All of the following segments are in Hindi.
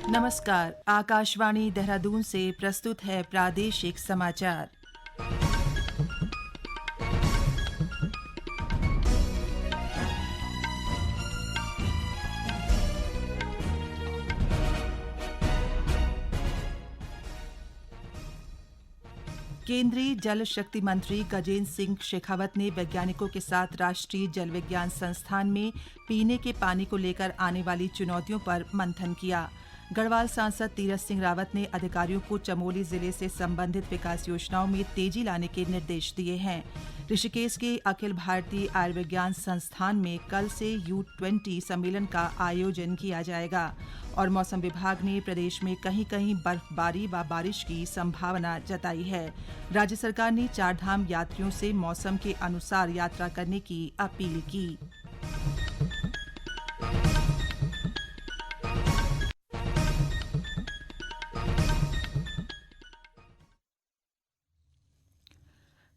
नमस्कार, आकाशवाणी देहरादून से प्रस्तुत है प्रादेशिक समाचार। केंद्रीय जल शक्ति मंत्री गजेंद्र सिंह शेखावत ने वैज्ञानिकों के साथ राष्ट्रीय जल विज्ञान संस्थान में पीने के पानी को लेकर आने वाली चुनौतियों पर मंथन किया। गढ़वाल सांसद तीरथ सिंह रावत ने अधिकारियों को चमोली जिले से संबंधित विकास योजनाओं में तेजी लाने के निर्देश दिए हैं। ऋषिकेश के अखिल भारतीय आयुर्विज्ञान संस्थान में कल से U20 सम्मेलन का आयोजन किया जाएगा। और मौसम विभाग ने प्रदेश में कहीं कहीं बर्फबारी व बारिश की संभावना जताई है। राज्य सरकार ने चारधाम यात्रियों से मौसम के अनुसार यात्रा करने की अपील की।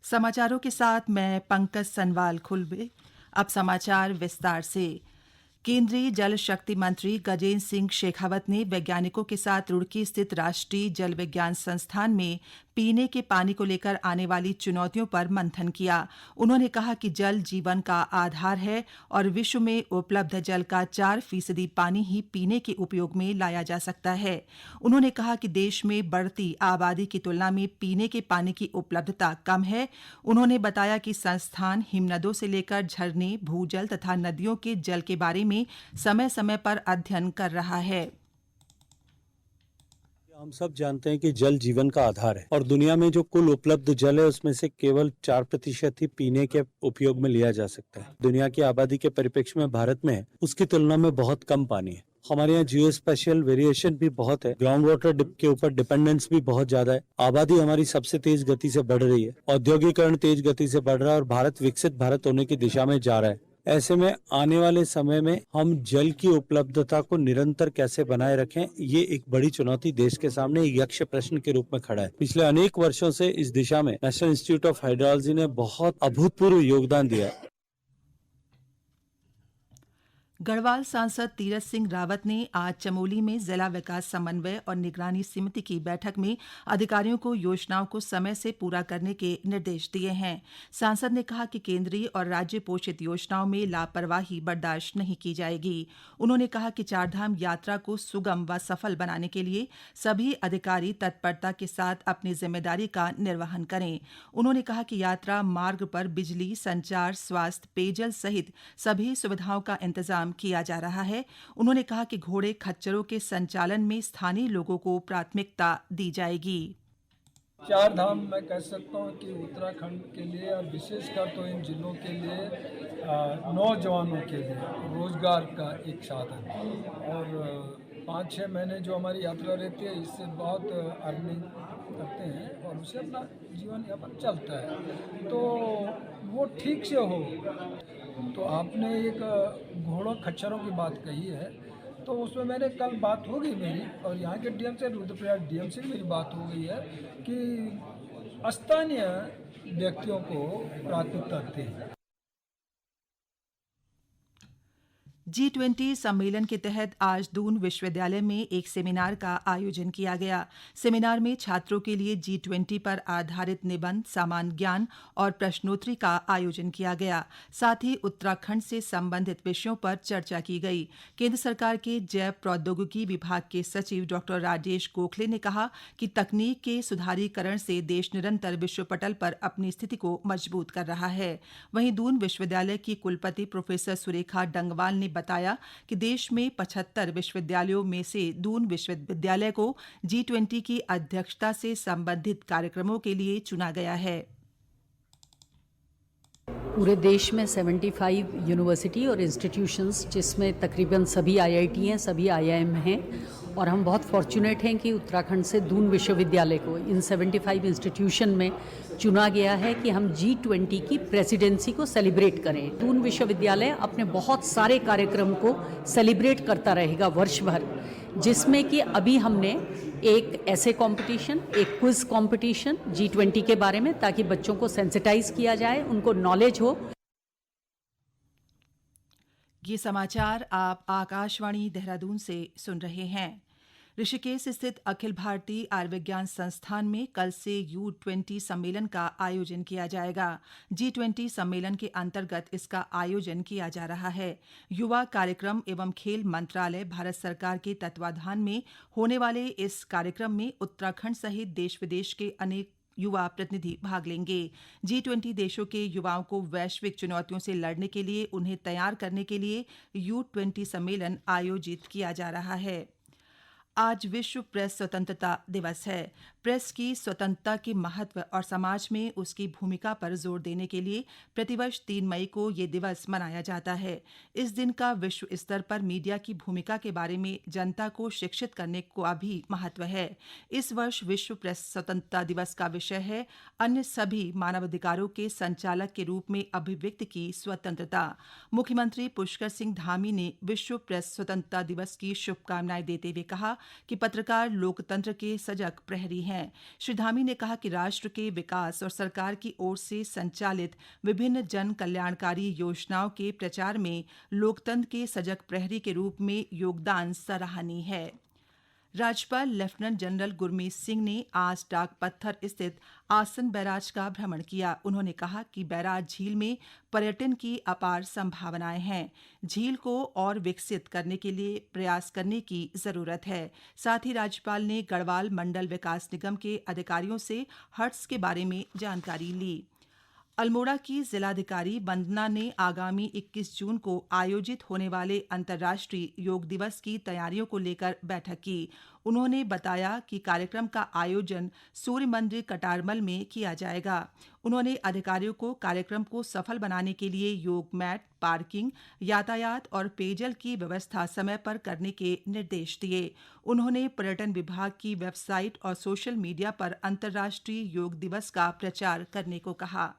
समाचारों के साथ मैं पंकज सनवाल खुलबे। अब समाचार विस्तार से। केंद्रीय जल शक्ति मंत्री गजेंद्र सिंह शेखावत ने वैज्ञानिकों के साथ रुड़की स्थित राष्ट्रीय जल विज्ञान संस्थान में पीने के पानी को लेकर आने वाली चुनौतियों पर मंथन किया। उन्होंने कहा कि जल जीवन का आधार है और विश्व में उपलब्ध जल का 4% पानी ही पीने के उपयोग में लाया जा सकता है। उन्होंने कहा कि देश में बढ़ती आबादी की तुलना में पीने के पानी की उपलब्धता कम है। उन्होंने बताया कि संस्थान हिमनदों से लेकर झरने, भूजल तथा नदियों के जल के बारे में समय समय पर अध्ययन कर रहा है। हम सब जानते हैं कि जल जीवन का आधार है और दुनिया में जो कुल उपलब्ध जल है उसमें से केवल 4% ही पीने के उपयोग में लिया जा सकता है। दुनिया की आबादी के परिप्रेक्ष्य में भारत में उसकी तुलना में बहुत कम पानी है। हमारे यहाँ जियो स्पेशियल वेरिएशन भी बहुत है। ग्राउंड वाटर के ऊपर डिपेंडेंस भी बहुत ज्यादा है। आबादी हमारी सबसे तेज गति से बढ़ रही है। औद्योगिकरण तेज गति से बढ़ रहा है और भारत विकसित भारत होने की दिशा में जा रहा है। ऐसे में आने वाले समय में हम जल की उपलब्धता को निरंतर कैसे बनाए रखें, ये एक बड़ी चुनौती देश के सामने एक यक्ष प्रश्न के रूप में खड़ा है। पिछले अनेक वर्षों से इस दिशा में नेशनल इंस्टीट्यूट ऑफ हाइड्रोलॉजी ने बहुत अभूतपूर्व योगदान दिया है। गढ़वाल सांसद तीरथ सिंह रावत ने आज चमोली में जिला विकास समन्वय और निगरानी समिति की बैठक में अधिकारियों को योजनाओं को समय से पूरा करने के निर्देश दिए हैं। सांसद ने कहा कि केंद्रीय और राज्य पोषित योजनाओं में लापरवाही बर्दाश्त नहीं की जाएगी। उन्होंने कहा कि चारधाम यात्रा को सुगम व सफल बनाने के लिए सभी अधिकारी तत्परता के साथ अपनी जिम्मेदारी का निर्वहन करें। उन्होंने कहा कि यात्रा मार्ग पर बिजली, संचार, स्वास्थ्य, पेयजल सहित सभी सुविधाओं का इंतजाम किया जा रहा है। उन्होंने कहा कि घोड़े खच्चरों के संचालन में स्थानीय लोगों को प्राथमिकता दी जाएगी। चार धाम मैं कह सकता हूँ कि उत्तराखंड के लिए और विशेषकर तो इन जिलों के लिए नौजवानों के लिए रोजगार का एक साधन और 5-6 महीने जो हमारी यात्रा रहती है इससे बहुत अर्निंग करते हैं और उससे अपना जीवन यापन चलता है, तो वो ठीक से हो। तो आपने एक घोड़ों खच्चरों की बात कही है, तो उसमें मैंने कल बात हो गई मेरी और यहाँ के डीएम से, रुद्रप्रयाग डीएम से मेरी बात हो गई है कि स्थानीय व्यक्तियों को प्राथमिकता दें। G20 सम्मेलन के तहत आज दून विश्वविद्यालय में एक सेमिनार का आयोजन किया गया। सेमिनार में छात्रों के लिए G20 पर आधारित निबंध, सामान्य ज्ञान और प्रश्नोत्तरी का आयोजन किया गया। साथ ही उत्तराखंड से संबंधित विषयों पर चर्चा की गई। केंद्र सरकार के जैव प्रौद्योगिकी विभाग के सचिव डॉ राजेश गोखले ने कहा कि तकनीक के सुधारीकरण से देश निरंतर विश्व पटल पर अपनी स्थिति को मजबूत कर रहा है। वहीं दून विश्वविद्यालय की कुलपति प्रोफेसर सुरेखा डंगवाल ने बताया कि देश में 75 विश्वविद्यालयों में से दून विश्वविद्यालय को G20 की अध्यक्षता से संबंधित कार्यक्रमों के लिए चुना गया है। पूरे देश में 75 यूनिवर्सिटी और इंस्टीट्यूशंस, जिसमें तकरीबन सभी IIT हैं, सभी IIM हैं, और हम बहुत फॉर्चुनेट हैं कि उत्तराखंड से दून विश्वविद्यालय को इन 75 इंस्टीट्यूशन में चुना गया है कि हम G20 की प्रेसिडेंसी को सेलिब्रेट करें। दून विश्वविद्यालय अपने बहुत सारे कार्यक्रम को सेलिब्रेट करता रहेगा वर्ष भर, जिसमें कि अभी हमने एक ऐसे कंपटीशन, एक क्विज कंपटीशन G20 के बारे में, ताकि बच्चों को सेंसिटाइज किया जाए, उनको नॉलेज हो। ये समाचार आप आकाशवाणी देहरादून से सुन रहे हैं। ऋषिकेश स्थित अखिल भारतीय आयुर्विज्ञान संस्थान में कल से U20 सम्मेलन का आयोजन किया जाएगा। G20 सम्मेलन के अंतर्गत इसका आयोजन किया जा रहा है। युवा कार्यक्रम एवं खेल मंत्रालय भारत सरकार के तत्वाधान में होने वाले इस कार्यक्रम में उत्तराखंड सहित देश विदेश के अनेक युवा प्रतिनिधि भाग लेंगे। G20 देशों के युवाओं को वैश्विक चुनौतियों से लड़ने के लिए उन्हें तैयार करने के लिए U20 सम्मेलन आयोजित किया जा रहा है। आज विश्व प्रेस स्वतंत्रता दिवस है। प्रेस की स्वतंत्रता के महत्व और समाज में उसकी भूमिका पर जोर देने के लिए प्रतिवर्ष 3 मई को ये दिवस मनाया जाता है। इस दिन का विश्व स्तर पर मीडिया की भूमिका के बारे में जनता को शिक्षित करने का भी महत्व है। इस वर्ष विश्व प्रेस स्वतंत्रता दिवस का विषय है अन्य सभी मानवाधिकारों के संचालक के रूप में अभिव्यक्ति की स्वतंत्रता। मुख्यमंत्री पुष्कर सिंह धामी ने विश्व प्रेस स्वतंत्रता दिवस की शुभकामनाएं देते हुए कहा कि पत्रकार लोकतंत्र के सजग प्रहरी हैं। श्री धामी ने कहा कि राष्ट्र के विकास और सरकार की ओर से संचालित विभिन्न जन कल्याणकारी योजनाओं के प्रचार में लोकतंत्र के सजग प्रहरी के रूप में योगदान सराहनीय है। राज्यपाल लेफ्टिनेंट जनरल गुरमीत सिंह ने आज डाक पत्थर स्थित आसन बैराज का भ्रमण किया। उन्होंने कहा कि बैराज झील में पर्यटन की अपार संभावनाएं हैं। झील को और विकसित करने के लिए प्रयास करने की जरूरत है। साथ ही राज्यपाल ने गढ़वाल मंडल विकास निगम के अधिकारियों से हट्स के बारे में जानकारी ली। अल्मोड़ा की जिलाधिकारी वंदना ने आगामी 21 जून को आयोजित होने वाले अंतर्राष्ट्रीय योग दिवस की तैयारियों को लेकर बैठक की। उन्होंने बताया कि कार्यक्रम का आयोजन सूर्य मंदिर कटारमल में किया जाएगा। उन्होंने अधिकारियों को कार्यक्रम को सफल बनाने के लिए योग मैट, पार्किंग, यातायात और पेयजल की व्यवस्था समय पर करने के निर्देश दिए। उन्होंने पर्यटन विभाग की वेबसाइट और सोशल मीडिया पर अंतर्राष्ट्रीय योग दिवस का प्रचार करने को कहा।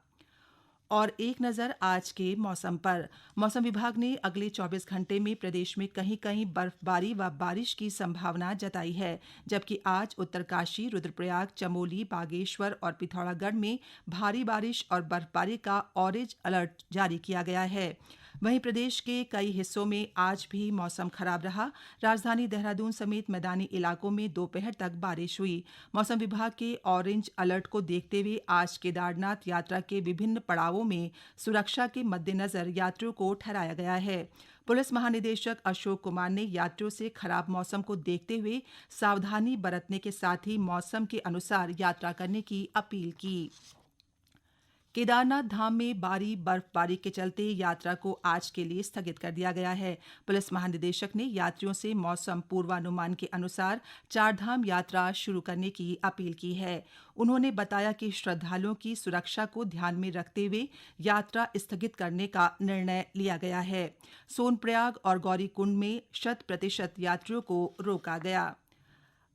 और एक नज़र आज के मौसम पर। मौसम विभाग ने अगले 24 घंटे में प्रदेश में कहीं-कहीं बर्फबारी व बारिश की संभावना जताई है, जबकि आज उत्तरकाशी, रुद्रप्रयाग, चमोली, बागेश्वर और पिथौरागढ़ में भारी बारिश और बर्फबारी का ऑरेंज अलर्ट जारी किया गया है। वहीं प्रदेश के कई हिस्सों में आज भी मौसम खराब रहा। राजधानी देहरादून समेत मैदानी इलाकों में दोपहर तक बारिश हुई। मौसम विभाग के ऑरेंज अलर्ट को देखते हुए आज केदारनाथ यात्रा के विभिन्न पड़ावों में सुरक्षा के मद्देनजर यात्रियों को ठहराया गया है। पुलिस महानिदेशक अशोक कुमार ने यात्रियों से खराब मौसम को देखते हुए सावधानी बरतने के साथ ही मौसम के अनुसार यात्रा करने की अपील की। केदारनाथ धाम में भारी बर्फबारी के चलते यात्रा को आज के लिए स्थगित कर दिया गया है। पुलिस महानिदेशक ने यात्रियों से मौसम पूर्वानुमान के अनुसार चारधाम यात्रा शुरू करने की अपील की है। उन्होंने बताया कि श्रद्धालुओं की सुरक्षा को ध्यान में रखते हुए यात्रा स्थगित करने का निर्णय लिया गया है। सोनप्रयाग और गौरीकुंड में 100% यात्रियों को रोका गया।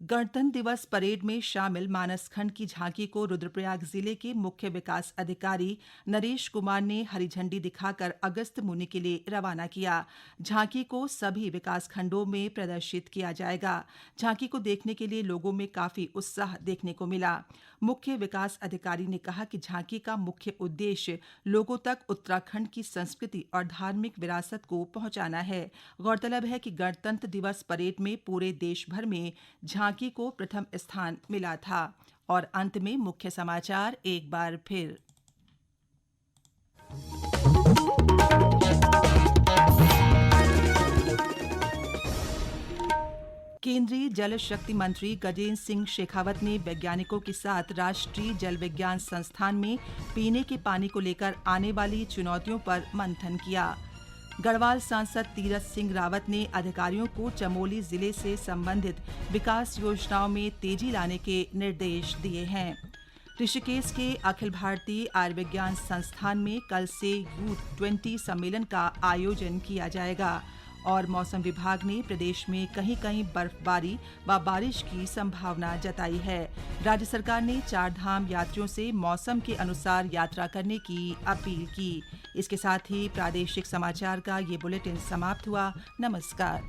गणतंत्र दिवस परेड में शामिल मानसखंड की झांकी को रुद्रप्रयाग जिले के मुख्य विकास अधिकारी नरेश कुमार ने हरी झंडी दिखाकर अगस्त मुनि के लिए रवाना किया। झांकी को सभी विकासखंडों में प्रदर्शित किया जाएगा। झांकी को देखने के लिए लोगों में काफी उत्साह देखने को मिला। मुख्य विकास अधिकारी ने कहा कि झांकी का मुख्य उद्देश्य लोगों तक उत्तराखंड की संस्कृति और धार्मिक विरासत को पहुंचाना है। गौरतलब है कि गणतंत्र दिवस परेड में पूरे देश भर में झांकी को प्रथम स्थान मिला था। और अंत में मुख्य समाचार एक बार फिर। केंद्रीय जल शक्ति मंत्री गजेंद्र सिंह शेखावत ने वैज्ञानिकों के साथ राष्ट्रीय जल विज्ञान संस्थान में पीने के पानी को लेकर आने वाली चुनौतियों पर मंथन किया। गढ़वाल सांसद तीरथ सिंह रावत ने अधिकारियों को चमोली जिले से संबंधित विकास योजनाओं में तेजी लाने के निर्देश दिए हैं। ऋषिकेश के अखिल भारतीय आयुर्विज्ञान संस्थान में कल से U20 सम्मेलन का आयोजन किया जाएगा। और मौसम विभाग ने प्रदेश में कहीं-कहीं बर्फबारी व बारिश की संभावना जताई है। राज्य सरकार ने चारधाम यात्रियों से मौसम के अनुसार यात्रा करने की अपील की। इसके साथ ही प्रादेशिक समाचार का ये बुलेटिन समाप्त हुआ। नमस्कार।